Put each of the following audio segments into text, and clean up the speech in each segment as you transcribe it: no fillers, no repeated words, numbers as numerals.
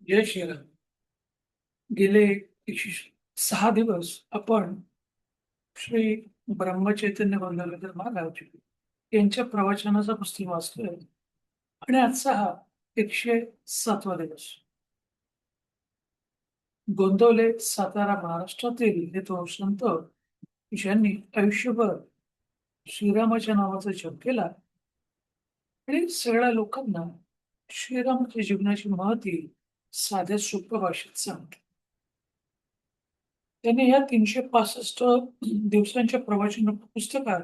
जय श्रीराम. गेले 106 दिवस आपण श्री ब्रह्मचैतन्य गंगाधर महाराज यांच्या प्रवचनाचा पुस्तक वाचतोय आणि आजचा हा 107वा दिवस. गोंदवले, सातारा, महाराष्ट्रातील हे तो संत ज्यांनी आयुष्यभर श्रीरामाच्या नावाचा जप केला आणि सगळ्या लोकांना श्रीरामाच्या जीवनाची महती साध्या सोप्या भाषेत सांगते. त्यांनी या 365 दिवसांच्या प्रवचन पुस्तकात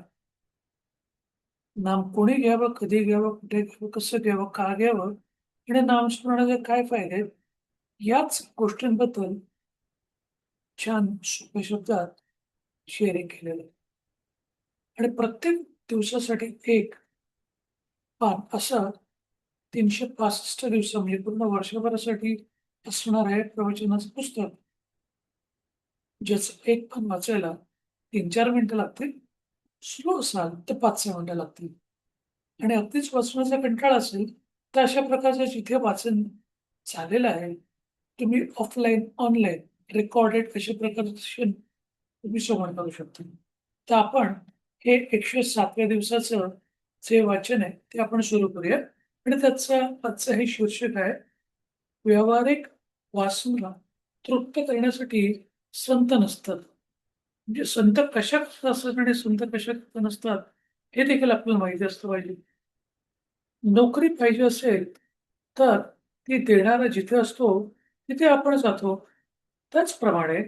नाम कोणी घ्यावं, कधी घ्यावं, कुठे घ्यावं, कसं घ्यावं, का घ्यावं आणि नामस्मरणाचे काय फायदे आहेत, याच गोष्टींबद्दल छान सोप्या शब्दात शेअरिंग केलेलं आहे. आणि प्रत्येक दिवसासाठी एक पान असं 365 दिवस म्हणजे पूर्ण वर्षभरासाठी असणार आहे प्रवचनाचं पुस्तक, ज्याचं एक पान वाचायला 3-4 मिनिटं लागतील. स्लो असाल तर 5-6 मिनिटं लागतील. आणि अगदीच वाचण्याचा कंटाळा असेल तर अशा प्रकारचं जिथे वाचन झालेलं आहे, तुम्ही ऑफलाईन, ऑनलाईन रेकॉर्डेड अशा प्रकारचे सेशन तुम्ही श्रवण करू शकता. तर आपण हे 107व्या दिवसाचं जे वाचन आहे ते आपण सुरू करूया. आणि आजचं हे शीर्षक आहे, व्यावहारिक वासना तृप्त करण्यासाठी संत नसतात. म्हणजे संत कशा करता असतात आणि संत कशा करता नसतात हे देखील आपल्याला माहिती असलं पाहिजे. नोकरी पाहिजे असेल तर ती देणारा जिथे असतो तिथे आपण जातो. त्याचप्रमाणे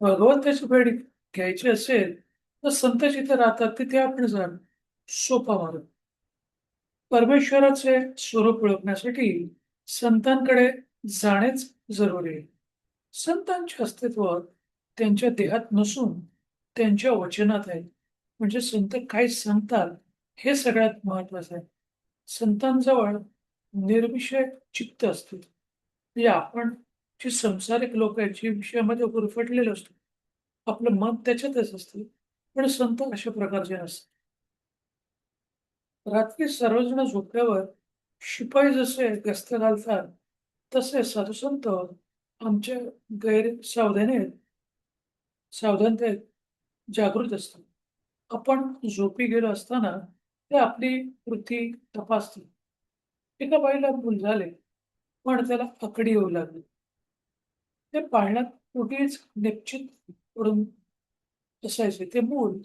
भगवंताची भेट घ्यायची असेल तर संत जिथे राहतात तिथे आपण जाणं सोपा मार्ग. परमेश्वराचे स्वरूप ओळखण्यासाठी संतांकडे जाणेच जरुरी आहे. संतांचे अस्तित्व त्यांच्या देहात नसून त्यांच्या वचनात आहे. म्हणजे संत काय सांगतात हे सगळ्यात महत्वाचं आहे. संतांजवळ निर्विषय चित्त असते. म्हणजे आपण जी संसारिक लोक आहेत, जी विषयामध्ये गुरफटलेले असतो, आपलं मन त्याच्यातच असते. पण संत अशा प्रकारचे नसतात. रात्री सर्वजण झोपल्यावर शिपाई जसे गस्त घालतात, तसे साधुसंत आमच्या गैरसावधानीत सावधानतेत जागृत असतात. आपण झोपी गेलो असताना ते आपली वृत्ती तपासतील. एका बाईला मूल झाले, पण त्याला आकडी येऊ लागली. ते पाळण्यात कुठेच निश्चित पडून असायचे. ते मूल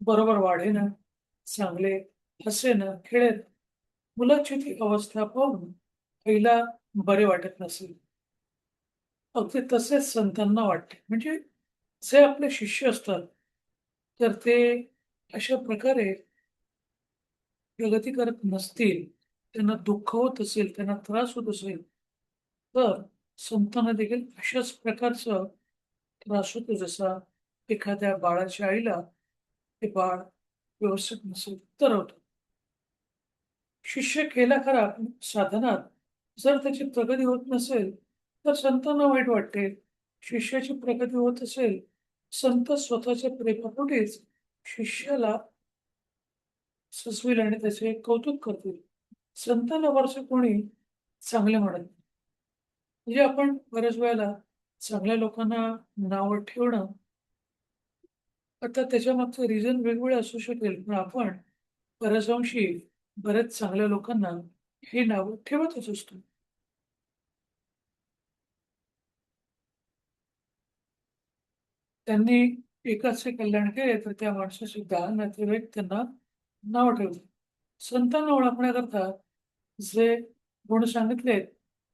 बरोबर वाढेना, चांगले हसेना, खेळेना. मुलाची ती अवस्था पाहून आईला बरे वाटत नसेल. अगदी तसेच संतांना वाटते. म्हणजे जे आपले शिष्य असतात, तर ते अशा प्रकारे प्रगती करत नसतील, त्यांना दुःख होत असेल, त्यांना त्रास होत असेल, तर संतांना देखील अशाच प्रकारचा त्रास होतो, जसा एखाद्या बाळाच्या आईला ते बाळ व्यवस्थित नसेल तर होतं. शिष्य केला खरा, पण साधनात जर त्याची प्रगती होत नसेल, तर संतांना वाईट वाटते. शिष्याची प्रगती होत असेल, संत स्वतःच्या प्रेमापोटीच शिष्याला सुचविल आणि त्याचे कौतुक करतील. संतांना वर्ष कोणी चांगले म्हणत नाही. म्हणजे आपण बऱ्याच वेळेला चांगल्या लोकांना नावं ठेवणं, आता त्याच्यामागचं रिझन वेगवेगळं असू शकेल, पण आपण बऱ्याच अंशी बऱ्याच चांगल्या लोकांना ही नावं ठेवतच असतो. त्यांनी एकाचे कल्याण केले तर त्या माणसाचे 10 नातेवाईक त्यांना नाव ठेवले. संतांना ओळखण्याकरता जे गुण सांगितले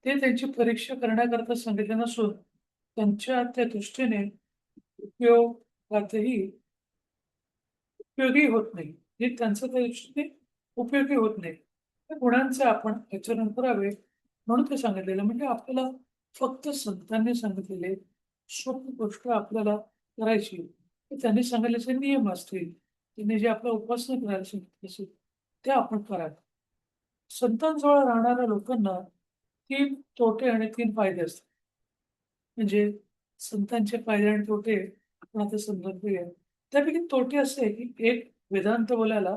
ते त्यांची परीक्षा करण्याकरता सांगितले नसून त्यांच्या त्या दृष्टीने उपयोगातही उपयोगी होत नाही. हे त्यांचं त्या दृष्टीने उपयोगी होत नाही. त्या गुणांचे आपण आचरण करावे म्हणून ते सांगितलेलं. म्हणजे आपल्याला फक्त संतांनी सांगितलेले सोपी गोष्ट आपल्याला करायची. तर त्यांनी सांगितल्याचे नियम असतील, त्यांनी जे आपल्या उपासना करायला सांगितले असेल, ते आपण करावे. संतांजवळ राहणाऱ्या लोकांना 3 तोटे आणि 3 फायदे असतात. म्हणजे संतांचे फायदे आणि तोटे आपण आता समजून घेऊया. त्यापैकी तोटे असे की 1, वेदांत बोलायला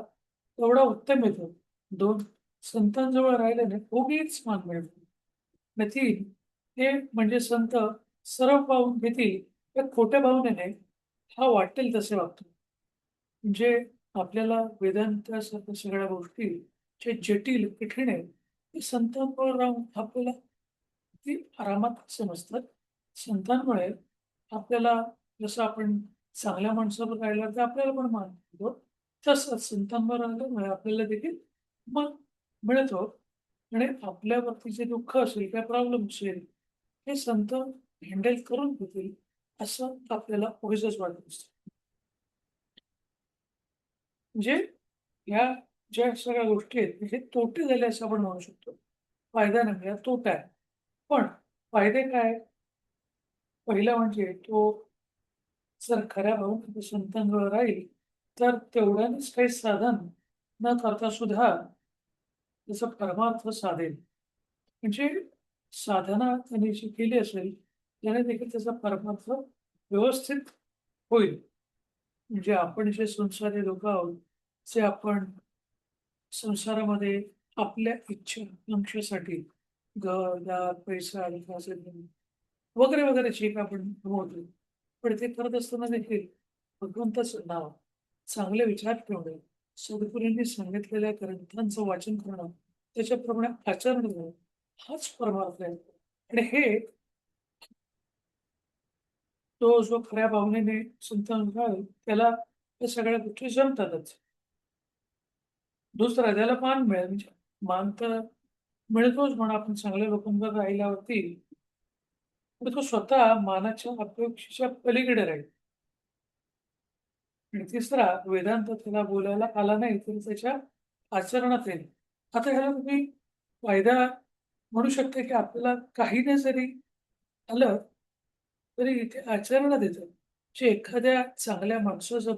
तेवढा उत्तम येतो. 2, संतांजवळ राहिल्याने उगीच मान मिळतो. आणि 3, हे म्हणजे संत सरळ पाहून घेतील त्या खोट्या भावनेने हा वाटेल तसे वागतो. म्हणजे आपल्याला वेदांतासारख्या सगळ्या गोष्टी जे जटिल, कठीण आहे, ते संतांवर राहून आपल्याला ती आरामात समजतात. संतांमुळे आपल्याला जसं आपण चांगल्या माणसावर राहिला तर आपल्याला पण मान मिळतो. तसंच संतांवर राहिल्यामुळे आपल्याला देखील मान मिळतो आणि आपल्यावरती जे दुःख असेल, काय प्रॉब्लेम असेल, हे संत हँडल करून घेतील असं आपल्याला उगीचच वाटत असतं. म्हणजे ह्या ज्या सगळ्या गोष्टी आहेत, हे तोटे झाले असं आपण म्हणू शकतो. फायदा नाही, हा तोटा आहे. पण फायदे काय? पहिला म्हणजे तो जर खऱ्या भावनेने संतांजवळ राहील, तर तेवढ्यानेच काही साधन न करता सुद्धा त्याचा परमार्थ साधेल. म्हणजे साधना त्यांनी जी केली असेल, त्याने देखील त्याचा परमार्थ व्यवस्थित होईल. म्हणजे आपण जे संसारी लोकं आहोत, जे आपण संसारामध्ये आपल्या इच्छा, आकांक्षेसाठी घर-दार, पैसा, विकास वगैरे, वगैरे जे काही आपण कमवतो. पण ते करत असताना देखील भगवंताचं नाव, चांगले विचार ठेवणे, सद्गुरूंनी सांगितलेल्या ग्रंथांचं वाचन करणं, त्याच्याप्रमाणे आचरण करणं, हाच परमार्थ आहे. आणि हे तो जो खऱ्या भावनेने संतांना राहील, त्याला या सगळ्या गोष्टी जमतातच. दुसरा त्याला मान मिळेल. म्हणजे मान तर मिळतोच म्हणा आपण चांगल्या लोकांवर राहिल्यावरती, तर तो स्वतः मानाच्या अपेक्षेच्या पलीकडे राहील. आणि तिसरा वेदांत त्याला बोलायला आला नाही, तरी त्याच्या आचरणात येईल. आता ह्याला तुम्ही फायदा म्हणू शकता, की आपल्याला काही नाही जरी आलं, तरी इथे आचरणात येतं. जे एखाद्या चांगल्या माणसाचं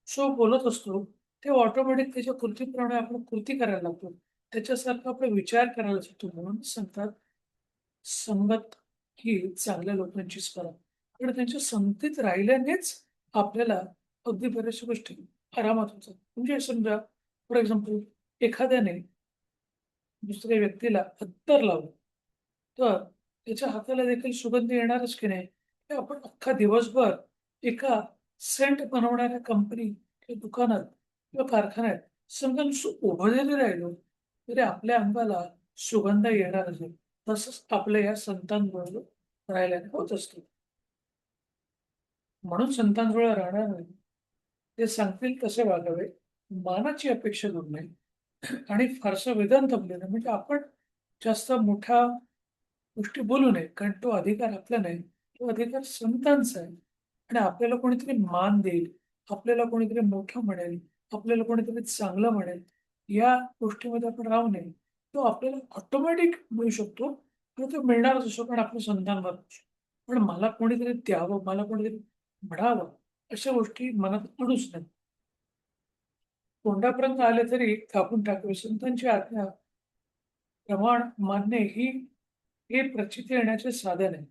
जो बोलत असतो, ते ऑटोमॅटिक त्याच्या कृतीप्रमाणे आपण कृती करायला लागतो. त्याच्यासारखा आपण विचार करायला शिकतो. म्हणून सांगतात, संगत ही चांगल्या लोकांचीच करा. आणि त्यांच्या संगतीत राहिल्यानेच आपल्याला अगदी बऱ्याचशा गोष्टी आरामात होतात. म्हणजे समजा फॉर एक्झाम्पल एखाद्याने दुसऱ्या व्यक्तीला अत्तर लावलं, तर त्याच्या हाताला देखील सुगंध येणारच की नाही? हे आपण अख्खा दिवसभर एका सेंट बनवणाऱ्या कंपनी किंवा दुकानात किंवा कारखान्यात समजा नुसतं उभं जरी राहिलो, तरी आपल्या अंगाला सुगंध येणारच आहे. तसंच आपल्या या संतांबरोबर राहिल्याने होत असतं. म्हणून संतांजवळ राहणार नाही. ते सांगतील तसे वागावे, मानाची अपेक्षा करू नये आणि फारसं वेदांत बोलू म्हणजे आपण जास्त मोठ्या गोष्टी बोलू नये. कारण तो अधिकार आपला नाही. तो अधिकार संतांचा आहे आणि आपल्याला कोणीतरी मान देईल, आपल्याला कोणीतरी मोठं म्हणेल, आपल्याला कोणीतरी चांगलं म्हणेल, या गोष्टीमध्ये आपण राहू नये. तो आपल्याला ऑटोमॅटिक मिळू शकतो आणि तो मिळणारच असतो कारण आपल्या संतांबरोबर असतो. पण मला कोणीतरी द्यावं, मला कोणीतरी म्हणावं, अशा गोष्टी मनात आणूच नयेत. तोंडापर्यंत आले तरी कापून टाकावे. संतांची आज्ञा, प्रमाण मानणे हे प्रचिती येण्याचे साधन आहे.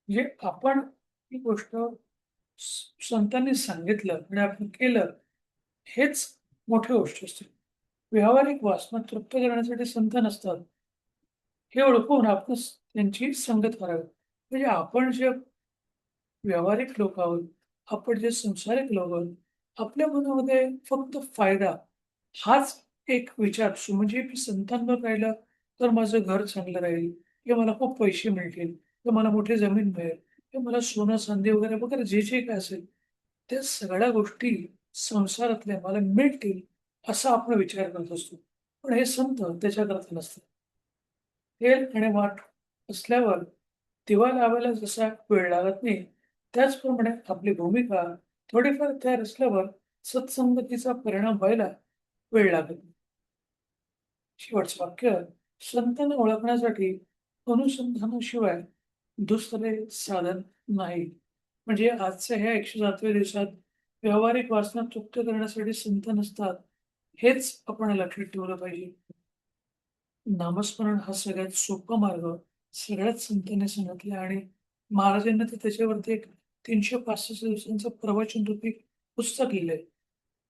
म्हणजे आपण ही गोष्ट संतांनी सांगितलं आणि आपण केलं, हेच मोठी गोष्ट असते. व्यावहारिक वासना तृप्त करण्यासाठी संत नसतात. हे ओळखून आपण त्यांची संगत करावी. म्हणजे आपण जे व्यावहारिक लोक आहोत, आपण जे संसारिक लोक आहोत, आपल्या मनामध्ये फक्त फायदा हाच एक विचार असतो. म्हणजे मी संतांवर राहिलं तर माझं घर चांगलं राहील, किंवा मला खूप पैसे मिळतील, किंवा मला मोठी जमीन मिळेल, किंवा मला सोनं, चांदी वगैरे वगैरे जे काय असेल, त्या सगळ्या गोष्टी संसारातल्या मला मिळतील, असा आपण विचार करत असतो. पण हे संत त्याच्याकरता नसतात. तेल आणि वाट असल्यावर दिवा लावायला जसा वेळ लागत नाही, त्याचप्रमाणे आपली भूमिका थोडीफार तयार असल्यावर सत्संगतीचा परिणाम व्हायला वेळ लागत नाही. शेवटचं वाक्य, संतांना ओळखण्यासाठी अनुसंधानाशिवाय दुसरे साधन नाही. म्हणजे आजच्या ह्या 107व्या दिवसात व्यावहारिक वासना तृप्त करण्यासाठी संत नसतात, हेच आपण लक्षात ठेवलं पाहिजे. नामस्मरण हा सगळ्यात सोपा मार्ग सगळ्याच संतांनी सांगितला आणि महाराजांनी तर त्याच्यावरती एक 365 दिवसांचं प्रवचन रूपी पुस्तक लिहिलंय.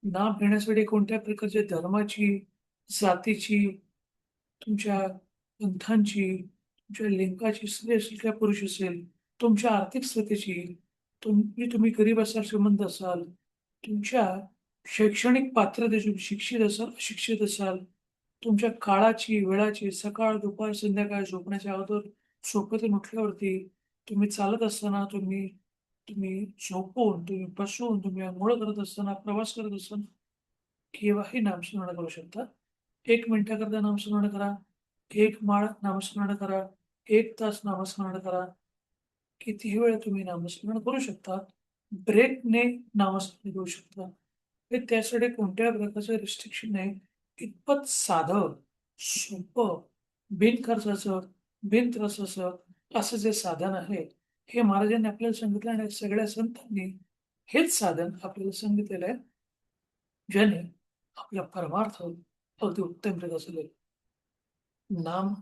नाम घेण्यासाठी कोणत्या प्रकारच्या धर्माची, जातीची, तुमच्या पंथांची, तुमच्या लिंगाची, स्त्री असेल किंवा पुरुष असेल, तुमच्या आर्थिक स्थितीची, तुम्ही गरीब असाल, श्रीमंत असाल, तुमच्या शैक्षणिक पात्रतेची, शिक्षित असाल, अशिक्षित असाल, तुमच्या काळाची, वेळाची, सकाळ, दुपार, संध्याकाळ, झोपण्याच्या अगोदर, झोपेतून उठल्यावरती, तुम्ही चालत असताना, तुम्ही तुम्ही झोपून, तुम्ही बसून, तुम्ही अंघोळ करत असताना, प्रवास करत असताना केव्हाही नामस्मरण करू शकता. 1 मिनिटाकरता नामस्मरण करा, 1 माळ नामस्मरण करा, 1 तास नामस्मरण करा. कितीही वेळ तुम्ही नामस्मरण करू शकता. ब्रेकने नामस्मरण करू शकता. हे त्यासाठी कोणत्याही प्रकारचं रिस्ट्रिक्शन नाही. इतपत साधं, सोपं, बिनखर्चाचं, बिनत्रासाचं असं जे साधन आहे, हे महाराजांनी आपल्याला सांगितलं आणि सगळ्या संतांनी हेच साधन आपल्याला सांगितलेलं आहे, ज्याने आपला परमार्थ अगदी उत्तमरित्या चालेल. नाम,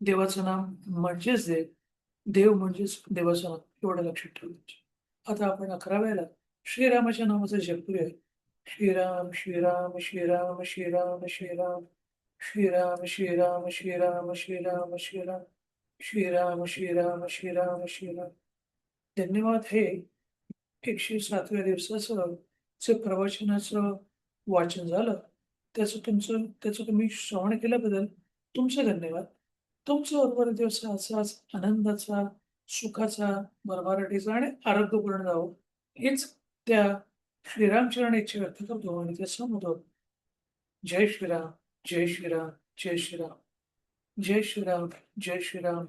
देवाचं नाम म्हणजेच देव, देव म्हणजेच देवाचं नाम, एवढं लक्षात ठेवायचं. आता आपण 11व्याला श्रीरामाच्या नामाचा जप करूया. श्रीराम श्रीराम श्रीराम श्रीराम श्रीराम श्रीराम श्रीराम श्रीराम श्रीराम श्रीराम श्रीराम श्रीराम श्रीराम श्रीराम. धन्यवाद. हे 107व्या दिवसाचं जे प्रवचनाचं वाचन झालं, त्याचं तुम्ही श्रवण केल्याबद्दल तुमचे धन्यवाद. तुमचा उर्वरित दिवस असाच आनंदाचा, सुखाचा, भरभराटीचा आणि आरोग्यपूर्ण जावो, हीच त्या श्रीरामचरणी इच्छा व्यक्त करतो आणि ते सांगतो. जय श्रीराम, जय श्रीराम, जय श्रीराम, जय श्रीराम, जय श्रीराम,